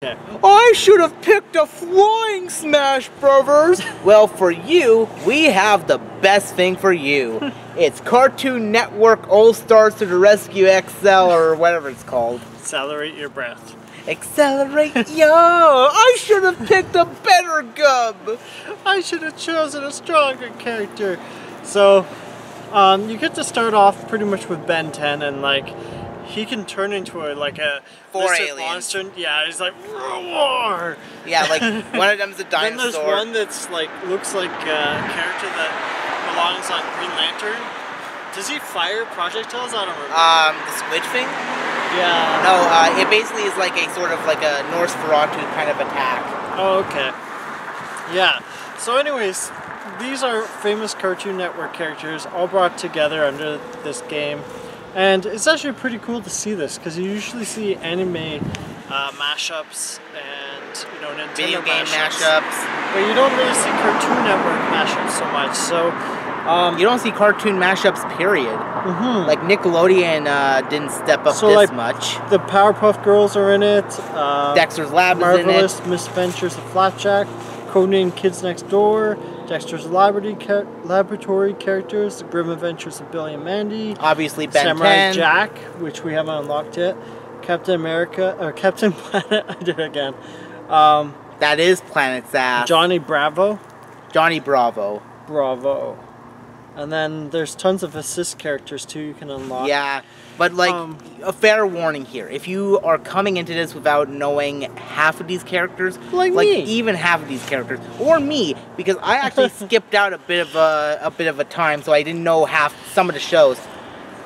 Okay. I should have picked a flying Smash Brothers. Well, for you, we have the best thing for you. It's Cartoon Network All-Stars to the Rescue XL, or whatever it's called. Accelerate your breath. Accelerate, yo! I should have picked a better gub. I should have chosen a stronger character. So, you get to start off pretty much with Ben 10, and like, he can turn into a Four lizard aliens. monster. Yeah, he's like roar. Yeah, like one of them's a dinosaur. Then there's one that's like looks like a character that belongs on Green Lantern. Does he fire projectiles? I don't remember. The squid thing? Yeah. No, it basically is like a sort of like a Nosferatu kind of attack. Oh, okay. Yeah. So anyways, these are famous Cartoon Network characters all brought together under this game. And it's actually pretty cool to see this, because you usually see anime mashups and, you know, Nintendo Video game mashups. But you don't really see Cartoon Network mashups so much. So you don't see cartoon mashups, period. Like Nickelodeon didn't step up so this like, much. The Powerpuff Girls are in it. Dexter's Lab is in it. Marvelous Misadventures of Flapjack, Codenamed Kids Next Door, Dexter's Laboratory characters, The Grim Adventures of Billy and Mandy, Obviously Ben Samurai 10. Jack, which we haven't unlocked yet, Captain America, or Captain Planet, I did it again. That is Planet's ass. Johnny Bravo. Johnny Bravo. Bravo. And then there's tons of assist characters too you can unlock. Yeah, but like, a fair warning here. If you are coming into this without knowing half of these characters, like me. even half of these characters, or me, because I actually skipped out a bit of a time, so I didn't know some of the shows.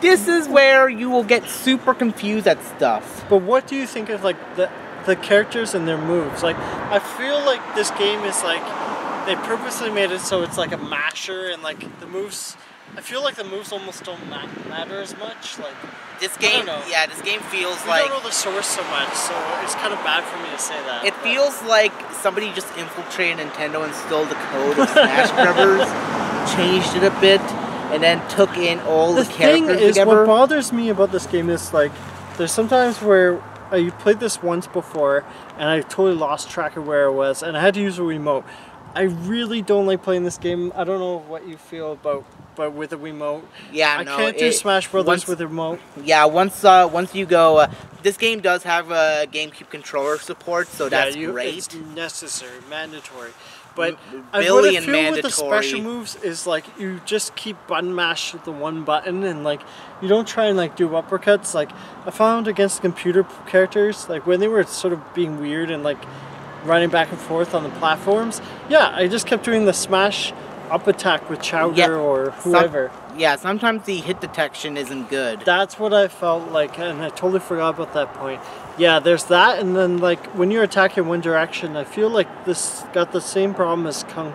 This is where you will get super confused at stuff. But what do you think of like the characters and their moves? Like, I feel like this game is like, they purposely made it so it's like a masher, and like the moves, I feel like the moves almost don't matter as much. Like this game, yeah, this game feels like, I don't know the source so much, so it's kind of bad for me to say that. It feels like somebody just infiltrated Nintendo and stole the code of Smash Brothers, changed it a bit, and then took in all the characters thing is, together. what bothers me about this game is like, there's sometimes where you played this once before, and I totally lost track of where I was, and I had to use a remote. I really don't like playing this game. I don't know what you feel about, but with a remote. Yeah, I can't do Smash Brothers with a remote. Yeah, once you go, this game does have a GameCube controller support, so that's great. It's necessary, mandatory. But what I Billion feel mandatory. with the special moves is like, you just keep button mash the one button, and like, you don't try and like do uppercuts. Like, I found against computer characters, like when they were sort of being weird and like running back and forth on the platforms, yeah, I just kept doing the smash up attack with Chowder or whoever. Sometimes the hit detection isn't good. That's what I felt like, and I totally forgot about that point. Yeah, there's that, and then like when you're attacking one direction, I feel like this got the same problem as Kung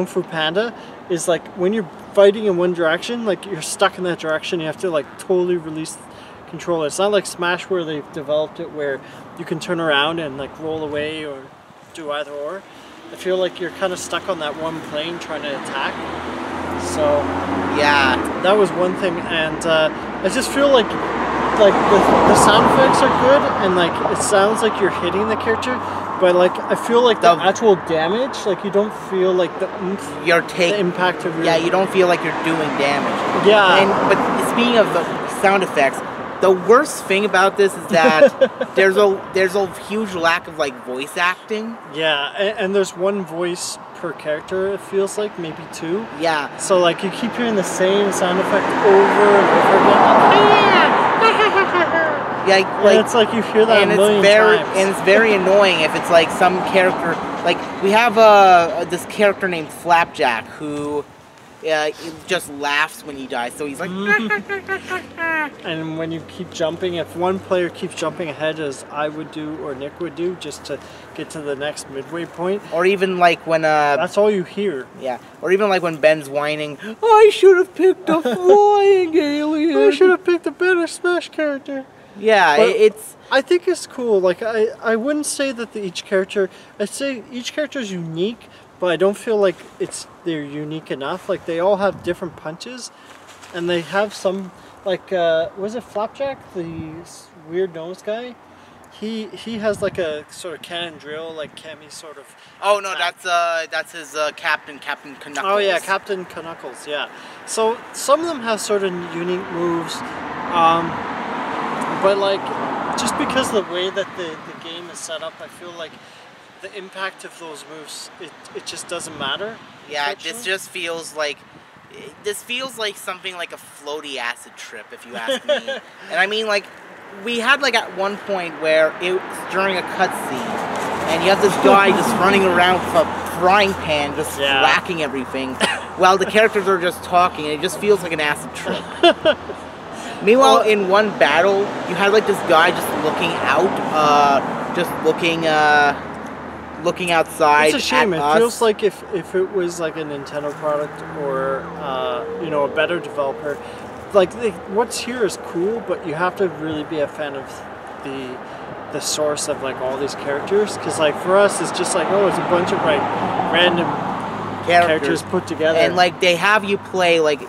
Fu Panda, is like when you're fighting in one direction, like you're stuck in that direction, you have to like totally release control. It's not like Smash where they've developed it where you can turn around and like roll away or do either or. I feel like you're kind of stuck on that one plane trying to attack. So yeah, that was one thing, and I just feel like the sound effects are good, and like it sounds like you're hitting the character, but like I feel like the actual damage, like you don't feel like the oomph, the impact of your... Yeah, you don't feel like you're doing damage. Yeah. But speaking of sound effects, the worst thing about this is that there's a huge lack of like voice acting. Yeah, and there's one voice per character, it feels like, maybe two. Yeah. So like you keep hearing the same sound effect over and over again. Yeah, like, and it's like you hear that a million times. And it's very annoying if it's like some character, like we have this character named Flapjack who just laughs when he dies, so he's like and when you keep jumping, if one player keeps jumping ahead as I would do or Nick would do just to get to the next midway point, or even like when that's all you hear. Yeah, or even like when Ben's whining, I should have picked a flying alien, I should have picked a better Smash character. Yeah, I think it's cool. Like I wouldn't say that each character, I'd say each character is unique, but I don't feel like they're unique enough. Like they all have different punches, and they have some, like was it Flapjack, the weird nose guy? he has like a sort of cannon drill, like Cammy sort of. Oh no, that's his Captain Knuckles. Oh yeah, Captain Knuckles. Yeah. So some of them have sort of unique moves, but like just because of the way that the game is set up, I feel like the impact of those moves it just doesn't matter. Yeah, this just feels like. This feels like something like a floaty acid trip, if you ask me. And I mean, like, we had like at one point where it was during a cutscene, and you have this guy just running around with a frying pan, just whacking everything, while the characters are just talking, and it just feels like an acid trip. Meanwhile, in one battle, you had like this guy just looking out, looking outside. It's a shame. At it us. Feels like if it was like a Nintendo product or you know, a better developer, like what's here is cool, but you have to really be a fan of the source of like all these characters, because like for us it's just like, oh, it's a bunch of like random characters put together, and like they have you play like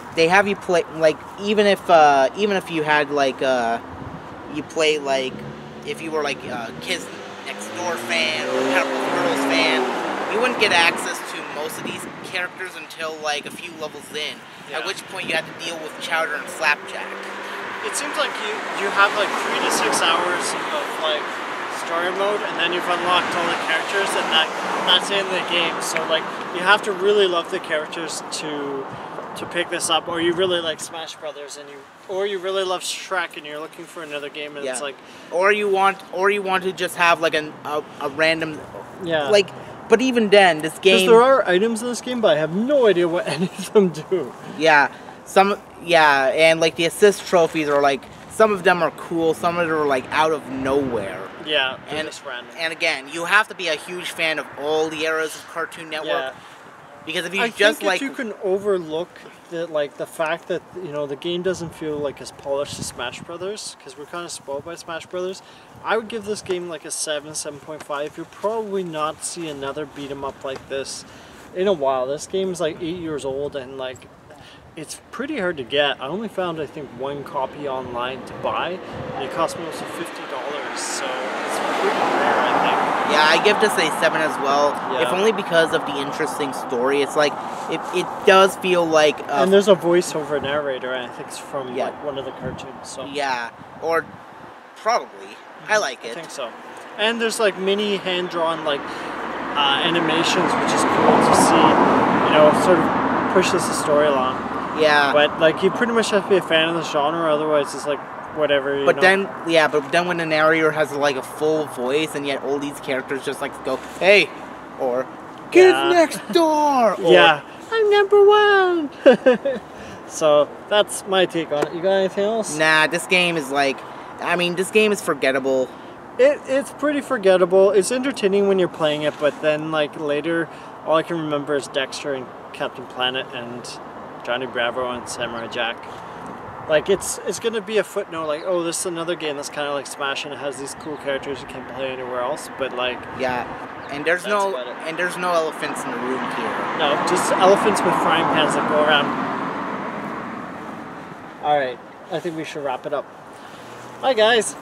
even if you had like you play like if you were like Kids Next Door fan or Powerpuff Girls fan, you wouldn't get access to most of these characters until like a few levels in, at which point you have to deal with Chowder and Flapjack. It seems like you have like 3 to 6 hours of like story mode, and then you've unlocked all the characters, and that's the end of the game. So like you have to really love the characters to pick this up, or you really like Smash Brothers, or you really love Shrek, and you're looking for another game, and it's like, or you want to just have like a random, like. But even then, this game, because there are items in this game, but I have no idea what any of them do. Yeah, and like the assist trophies are like, some of them are cool, some of them are like out of nowhere. Yeah, and just random. And again, you have to be a huge fan of all the eras of Cartoon Network. Yeah. Because if you if you can overlook the fact that, you know, the game doesn't feel like as polished as Smash Brothers, because we're kind of spoiled by Smash Brothers, I would give this game like a 7.5. You'll probably not see another beat 'em up like this in a while. This game is like 8 years old, and like it's pretty hard to get. I only found, I think, 1 copy online to buy, and it cost me almost $50, so it's pretty rare, I think. Yeah, I give this a 7 as well, if only because of the interesting story. It's like, it does feel like... and there's a voiceover narrator, and I think it's from like one of the cartoons. So. Yeah, or probably. I like it. I think so. And there's like mini hand-drawn like animations, which is cool to see, you know, sort of pushes the story along. Yeah. But like you pretty much have to be a fan of the genre, otherwise it's like whatever. But then when the narrator has like a full voice, and yet all these characters just like go, hey, or Kids Next Door, or, I'm #1. So that's my take on it. You got anything else? Nah, this game is like, this game is forgettable. It's pretty forgettable. It's entertaining when you're playing it, but then like later, all I can remember is Dexter and Captain Planet and Johnny Bravo and Samurai Jack. Like it's gonna be a footnote, like, oh, this is another game that's kind of like Smash, and it has these cool characters you can't play anywhere else. But like, and there's no elephants in the room here. No, just elephants with frying pans that go around. All right, I think we should wrap it up. Bye, guys.